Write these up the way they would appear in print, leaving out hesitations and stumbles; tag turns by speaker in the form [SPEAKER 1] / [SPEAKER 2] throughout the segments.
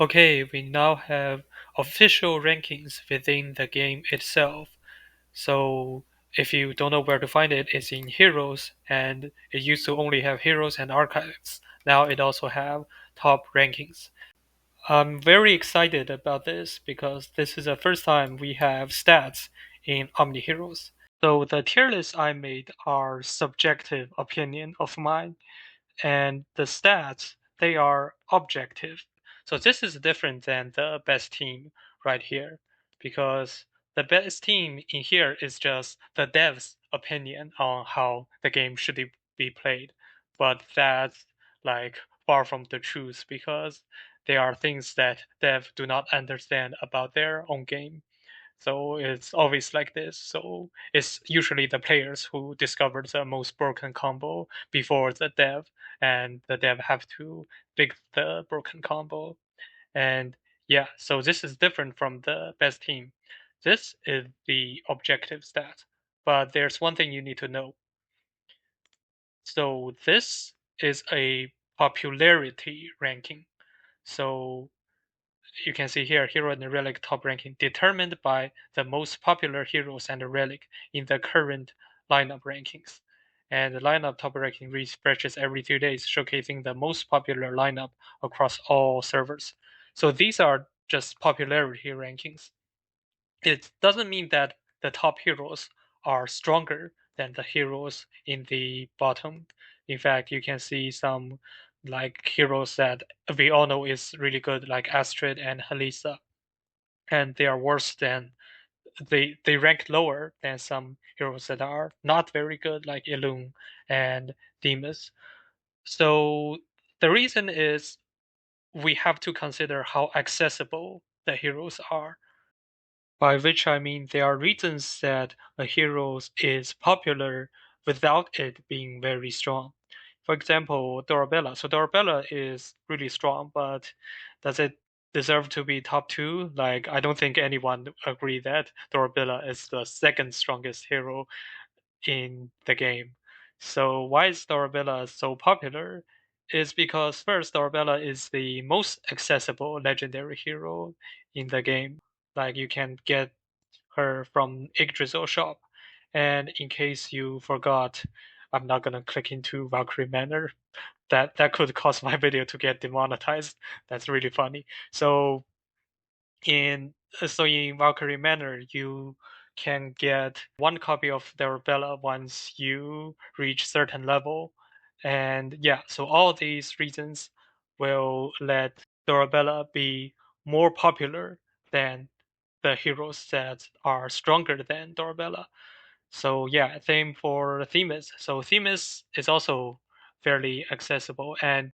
[SPEAKER 1] Okay, we now have official rankings within the game itself. So if you don't know where to find it, it's in Heroes, and it used to only have Heroes and Archives. Now it also have top rankings. I'm very excited about this because this is the first time we have stats in Omniheroes. So the tier lists I made are subjective opinion of mine, and the stats they are objective. So this is different than the best team right here because the best team in here is just the dev's opinion on how the game should be played. But that's like far from the truth because there are things that dev do not understand about their own game. So it's always like this. So it's usually the players who discover the most broken combo before the dev, and the dev have to fix the broken combo. And yeah, so this is different from the best team. This is the objective stat. But there's one thing you need to know. So this is a popularity ranking. So you can see here hero and relic top ranking determined by the most popular heroes and relic in the current lineup rankings. And the lineup top ranking refreshes every 2 days, showcasing the most popular lineup across all servers. So these are just popularity rankings. It doesn't mean that the top heroes are stronger than the heroes in the bottom. In fact, you can see some like heroes that we all know is really good, like Astrid and Halisa, and they are worse than they rank lower than some heroes that are not very good, like Illume and Demus. So the reason is we have to consider how accessible the heroes are. By which I mean there are reasons that a hero is popular without it being very strong. For example, Dorabella. So Dorabella is really strong, but does it deserve to be top two? Like, I don't think anyone agree that Dorabella is the second strongest hero in the game. So why is Dorabella so popular? Is because first Dorabella is the most accessible legendary hero in the game. Like you can get her from Yggdrasil shop. And in case you forgot, I'm not gonna click into Valkyrie Manor. That could cause my video to get demonetized. That's really funny. In in Valkyrie Manor, you can get one copy of Dorabella once you reach certain level, and yeah, so all these reasons will let Dorabella be more popular than the heroes that are stronger than Dorabella. So yeah, same for Themis. So Themis is also fairly accessible, and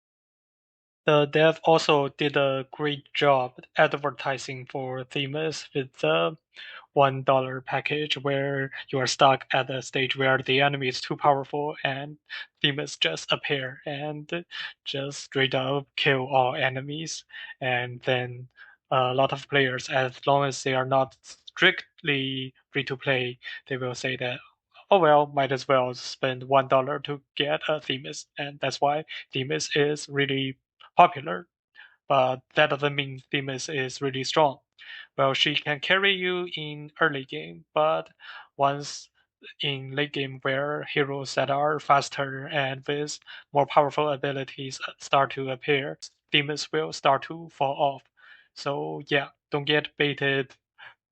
[SPEAKER 1] the dev also did a great job advertising for Themis with the $1 package where you are stuck at a stage where the enemy is too powerful and Themis just appear and just straight up kill all enemies. And then a lot of players, as long as they are not strictly free to play, they will say that, oh well, might as well spend $1 to get a Themis. And that's why Themis is really popular, but that doesn't mean Themis is really strong. Well, she can carry you in early game, but once in late game where heroes that are faster and with more powerful abilities start to appear, Themis will start to fall off. So yeah, don't get baited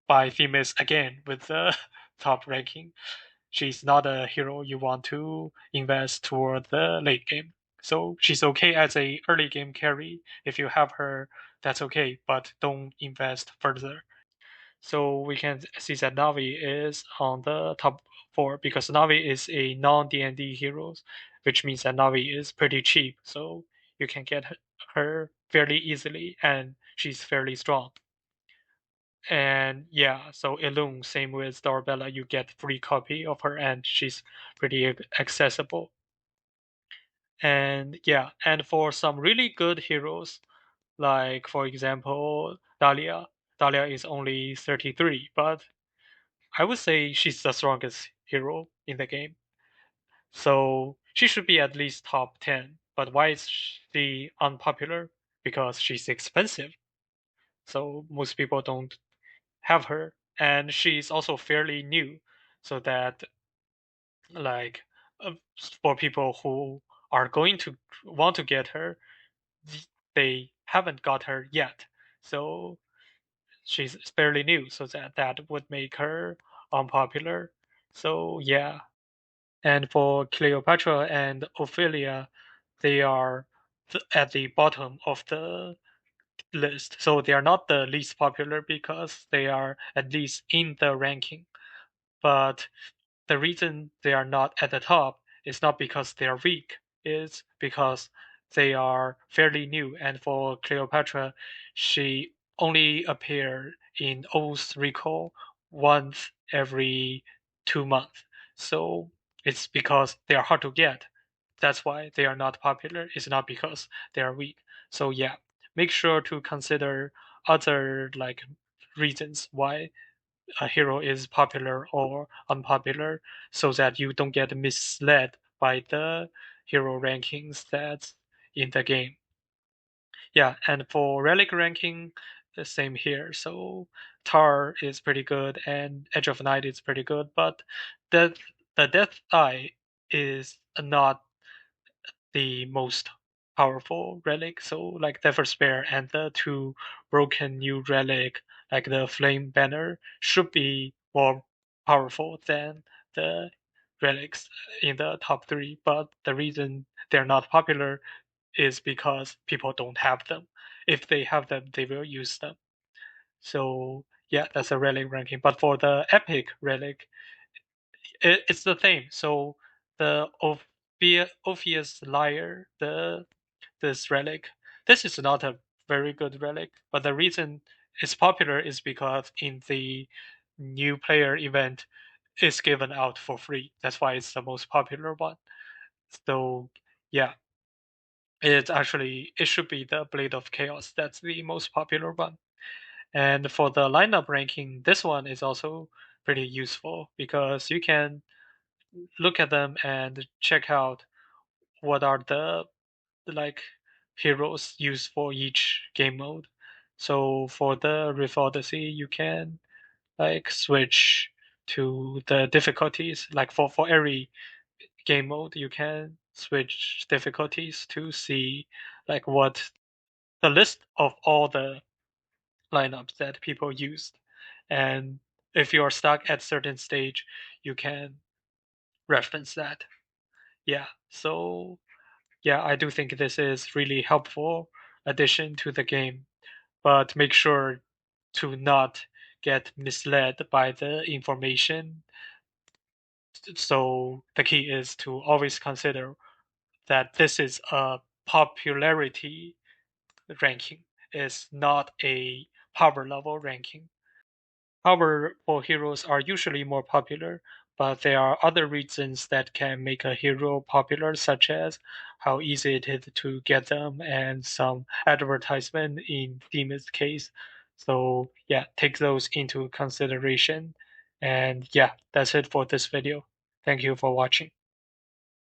[SPEAKER 1] by Themis again with the top ranking. She's not a hero you want to invest toward the late game. So she's okay as a early game carry. If you have her, that's okay, but don't invest further. So we can see that Navi is on the top four because Navi is a non-D&D hero, which means that Navi is pretty cheap. So you can get her fairly easily, and she's fairly strong. And yeah, so Illume, same with Dorabella, you get free copy of her, and she's pretty accessible. And yeah, and for some really good heroes, like for example, Dahlia. Dahlia is only 33, but I would say she's the strongest hero in the game. So she should be at least top 10. But why is she unpopular? Because she's expensive. so most people don't have her, and she's also fairly new, so that like uh, for people who are going to want to get her, they haven't got her yet. So she's fairly new, so that would make her unpopular. So yeah. And for Cleopatra and Ophelia, they are at the bottom of the list. So they are not the least popular because they are at least in the ranking. But the reason they are not at the top is not because they are weak, it's because they are fairly new. And for Cleopatra, she only appeared in Oath Recall once every 2 months. So it's because they are hard to get. That's why they are not popular. It's not because they are weak. So yeah, make sure to consider other like reasons why a hero is popular or unpopular so that you don't get misled by the hero rankings that's in the game. Yeah, and for relic ranking, the same here. So Tar is pretty good and Edge of Night is pretty good, but the the Death Eye is not the most powerful relic. So like the first Bear and the two broken new relic, like the Flame Banner, should be more powerful than the relics in the top three. But the reason they're not popular is because people don't have them. If they have them, they will use them. So yeah, that's a relic ranking. But for the epic relic, it's the same. So the Orpheus Lyre, this relic, this is not a very good relic, but the reason it's popular is because in the new player event, it's given out for free. That's why it's the most popular one. So yeah, it should be the Blade of Chaos. That's the most popular one. And for the lineup ranking, this one is also pretty useful because you can look at them and check out what are the like heroes used for each game mode. So for the Rift Odyssey, you can like switch to the difficulties. Like for every game mode, you can switch difficulties to see like what the list of all the lineups that people used. And if you're stuck at certain stage, you can reference that. Yeah. So yeah, I do think this is really helpful addition to the game, but make sure to not get misled by the information. So the key is to always consider that this is a popularity ranking, it's not a power level ranking. Powerful heroes are usually more popular, but there are other reasons that can make a hero popular, such as how easy it is to get them and some advertisement in Demon's case. So yeah, take those into consideration. And yeah, that's it for this video. Thank you for watching.